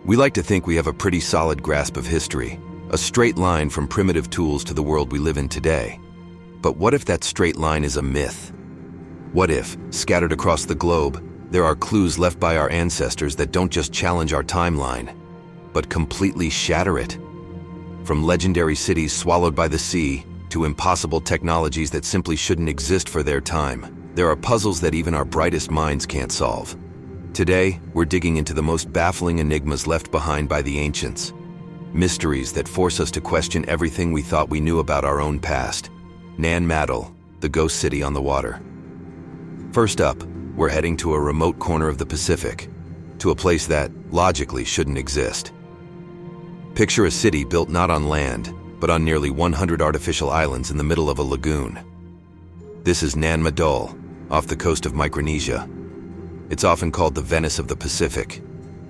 We like to think we have a pretty solid grasp of history, a straight line from primitive tools to the world we live in today. But what if that straight line is a myth? What if, scattered across the globe, there are clues left by our ancestors that don't just challenge our timeline, but completely shatter it? From legendary cities swallowed by the sea, to impossible technologies that simply shouldn't exist for their time, there are puzzles that even our brightest minds can't solve. Today, we're digging into the most baffling enigmas left behind by the ancients. Mysteries that force us to question everything we thought we knew about our own past. Nan Madol, the ghost city on the water. First up, we're heading to a remote corner of the Pacific, to a place that, logically, shouldn't exist. Picture a city built not on land, but on nearly 100 artificial islands in the middle of a lagoon. This is Nan Madol, off the coast of Micronesia. It's often called the Venice of the Pacific,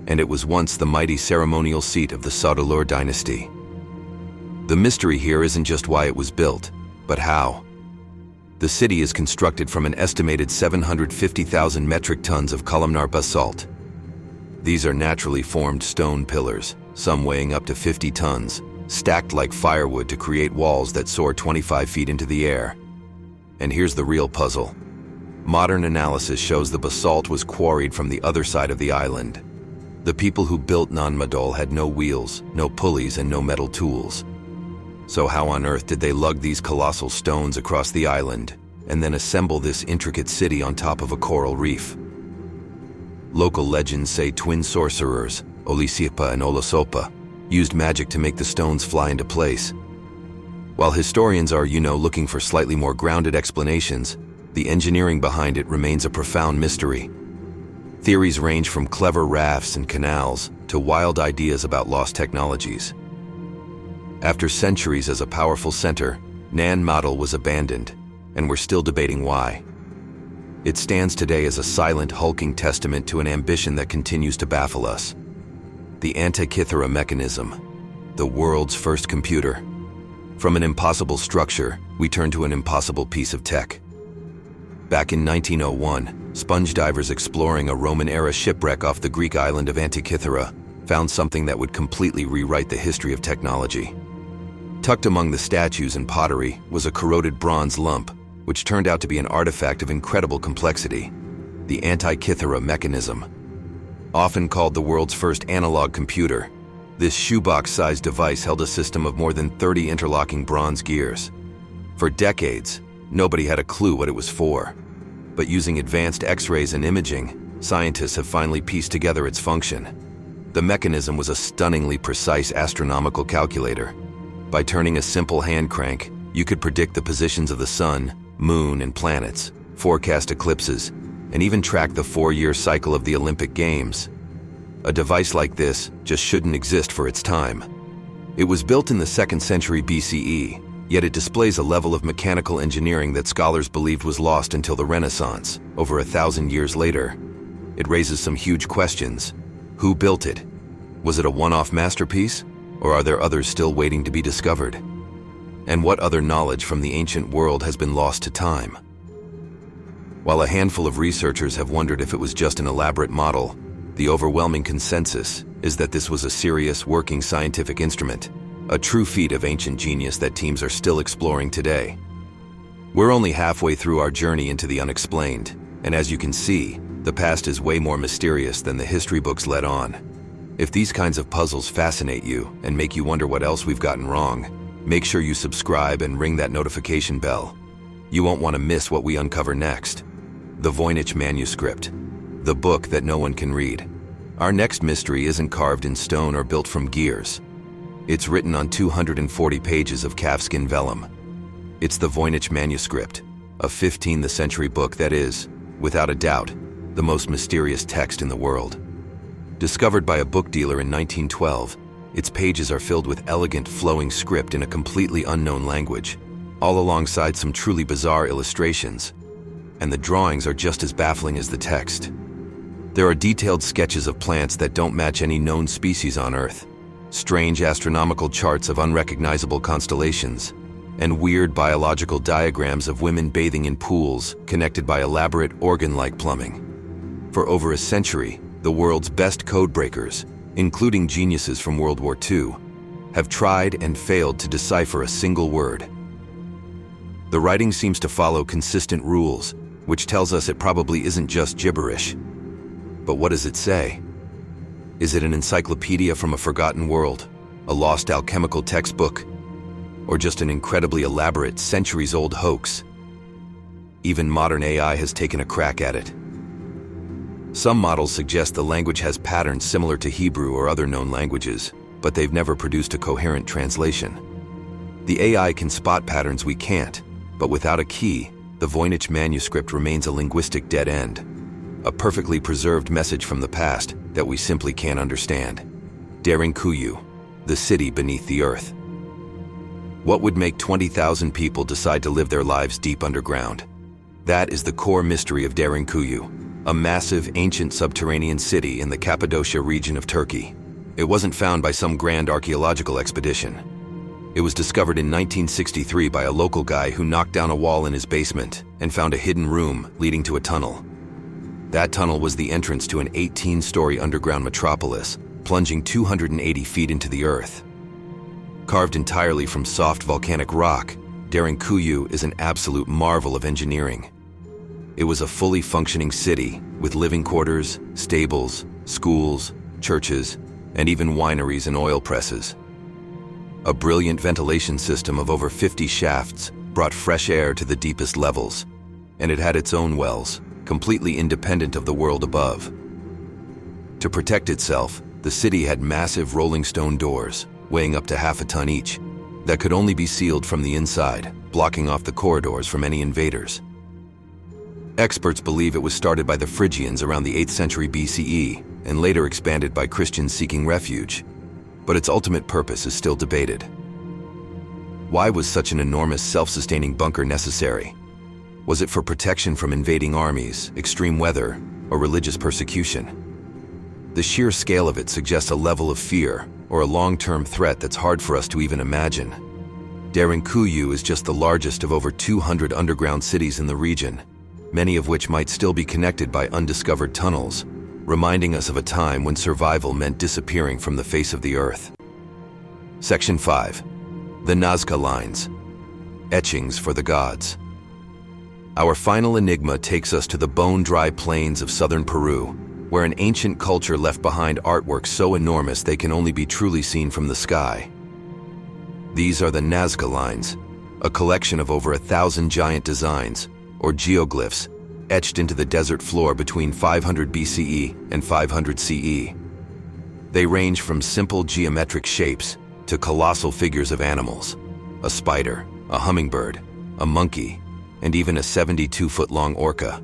and it was once the mighty ceremonial seat of the Saudeleur dynasty. The mystery here isn't just why it was built, but how. The city is constructed from an estimated 750,000 metric tons of columnar basalt. These are naturally formed stone pillars, some weighing up to 50 tons, stacked like firewood to create walls that soar 25 feet into the air. And here's the real puzzle. Modern analysis shows the basalt was quarried from the other side of the island. The people who built Nan Madol had no wheels, no pulleys, and no metal tools. So how on earth did they lug these colossal stones across the island and then assemble this intricate city on top of a coral reef? Local legends say twin sorcerers, Olisipa and Olosopa, used magic to make the stones fly into place. While historians are, looking for slightly more grounded explanations, the engineering behind it remains a profound mystery. Theories range from clever rafts and canals to wild ideas about lost technologies. After centuries as a powerful center, Nan Madol was abandoned, and we're still debating why. It stands today as a silent, hulking testament to an ambition that continues to baffle us. The Antikythera Mechanism, the world's first computer. From an impossible structure, we turn to an impossible piece of tech. Back in 1901, sponge divers exploring a Roman-era shipwreck off the Greek island of Antikythera found something that would completely rewrite the history of technology. Tucked among the statues and pottery was a corroded bronze lump, which turned out to be an artifact of incredible complexity, the Antikythera Mechanism. Often called the world's first analog computer, this shoebox-sized device held a system of more than 30 interlocking bronze gears. For decades, nobody had a clue what it was for. But using advanced X-rays and imaging, scientists have finally pieced together its function. The mechanism was a stunningly precise astronomical calculator. By turning a simple hand crank, you could predict the positions of the sun, moon, and planets, forecast eclipses, and even track the 4-year cycle of the Olympic Games. A device like this just shouldn't exist for its time. It was built in the 2nd century BCE, yet it displays a level of mechanical engineering that scholars believed was lost until the Renaissance, over 1,000 years later. It raises some huge questions. Who built it? Was it a one-off masterpiece, or are there others still waiting to be discovered? And what other knowledge from the ancient world has been lost to time? While a handful of researchers have wondered if it was just an elaborate model, the overwhelming consensus is that this was a serious, working scientific instrument, a true feat of ancient genius that teams are still exploring today. We're only halfway through our journey into the unexplained, and as you can see, the past is way more mysterious than the history books let on. If these kinds of puzzles fascinate you and make you wonder what else we've gotten wrong, make sure you subscribe and ring that notification bell. You won't want to miss what we uncover next. The Voynich Manuscript, the book that no one can read. Our next mystery isn't carved in stone or built from gears. It's written on 240 pages of calfskin vellum. It's the Voynich Manuscript, a 15th century book that is, without a doubt, the most mysterious text in the world. Discovered by a book dealer in 1912, its pages are filled with elegant, flowing script in a completely unknown language, all alongside some truly bizarre illustrations. And the drawings are just as baffling as the text. There are detailed sketches of plants that don't match any known species on Earth, strange astronomical charts of unrecognizable constellations, and weird biological diagrams of women bathing in pools connected by elaborate organ-like plumbing. For over a century, the world's best codebreakers, including geniuses from World War II, have tried and failed to decipher a single word. The writing seems to follow consistent rules, which tells us it probably isn't just gibberish. But what does it say? Is it an encyclopedia from a forgotten world, a lost alchemical textbook, or just an incredibly elaborate, centuries-old hoax? Even modern AI has taken a crack at it. Some models suggest the language has patterns similar to Hebrew or other known languages, but they've never produced a coherent translation. The AI can spot patterns we can't, but without a key, the Voynich Manuscript remains a linguistic dead end, a perfectly preserved message from the past that we simply can't understand. Derinkuyu, the city beneath the earth. What would make 20,000 people decide to live their lives deep underground? That is the core mystery of Derinkuyu, a massive, ancient subterranean city in the Cappadocia region of Turkey. It wasn't found by some grand archaeological expedition. It was discovered in 1963 by a local guy who knocked down a wall in his basement and found a hidden room leading to a tunnel. That tunnel was the entrance to an 18-story underground metropolis, plunging 280 feet into the earth. Carved entirely from soft volcanic rock, Derinkuyu is an absolute marvel of engineering. It was a fully functioning city with living quarters, stables, schools, churches, and even wineries and oil presses. A brilliant ventilation system of over 50 shafts brought fresh air to the deepest levels, and it had its own wells, completely independent of the world above. To protect itself, the city had massive rolling stone doors, weighing up to half a ton each, that could only be sealed from the inside, blocking off the corridors from any invaders. Experts believe it was started by the Phrygians around the 8th century BCE and later expanded by Christians seeking refuge, but its ultimate purpose is still debated. Why was such an enormous self-sustaining bunker necessary? Was it for protection from invading armies, extreme weather, or religious persecution? The sheer scale of it suggests a level of fear or a long-term threat that's hard for us to even imagine. Derinkuyu is just the largest of over 200 underground cities in the region, many of which might still be connected by undiscovered tunnels, reminding us of a time when survival meant disappearing from the face of the earth. Section 5. The Nazca Lines. Etchings for the Gods. Our final enigma takes us to the bone-dry plains of southern Peru, where an ancient culture left behind artwork so enormous they can only be truly seen from the sky. These are the Nazca Lines, a collection of over 1,000 giant designs, or geoglyphs, etched into the desert floor between 500 BCE and 500 CE. They range from simple geometric shapes to colossal figures of animals, a spider, a hummingbird, a monkey, and even a 72-foot-long orca.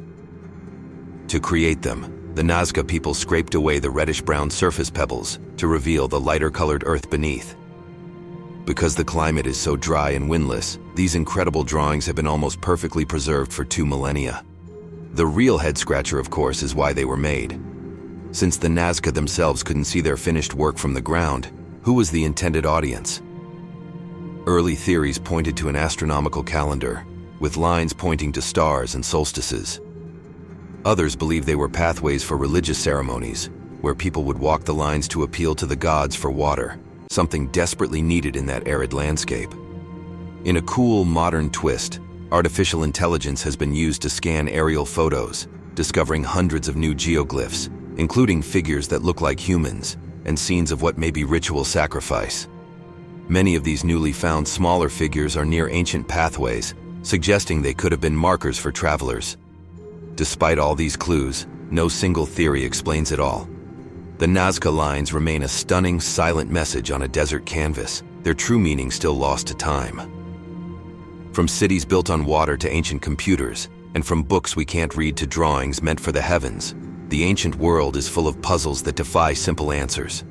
To create them, the Nazca people scraped away the reddish-brown surface pebbles to reveal the lighter-colored earth beneath. Because the climate is so dry and windless, these incredible drawings have been almost perfectly preserved for 2 millennia. The real head-scratcher, of course, is why they were made. Since the Nazca themselves couldn't see their finished work from the ground, who was the intended audience? Early theories pointed to an astronomical calendar, with lines pointing to stars and solstices. Others believed they were pathways for religious ceremonies, where people would walk the lines to appeal to the gods for water, something desperately needed in that arid landscape. In a cool, modern twist, artificial intelligence has been used to scan aerial photos, discovering hundreds of new geoglyphs, including figures that look like humans and scenes of what may be ritual sacrifice. Many of these newly found smaller figures are near ancient pathways, suggesting they could have been markers for travelers. Despite all these clues, no single theory explains it all. The Nazca Lines remain a stunning, silent message on a desert canvas, their true meaning still lost to time. From cities built on water to ancient computers, and from books we can't read to drawings meant for the heavens, the ancient world is full of puzzles that defy simple answers.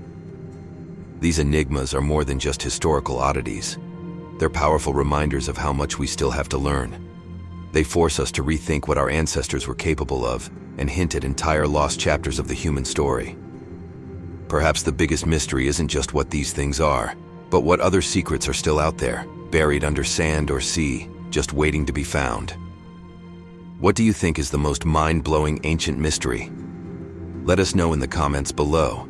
These enigmas are more than just historical oddities. They're powerful reminders of how much we still have to learn. They force us to rethink what our ancestors were capable of and hint at entire lost chapters of the human story. Perhaps the biggest mystery isn't just what these things are, but what other secrets are still out there, buried under sand or sea, just waiting to be found. What do you think is the most mind-blowing ancient mystery? Let us know in the comments below.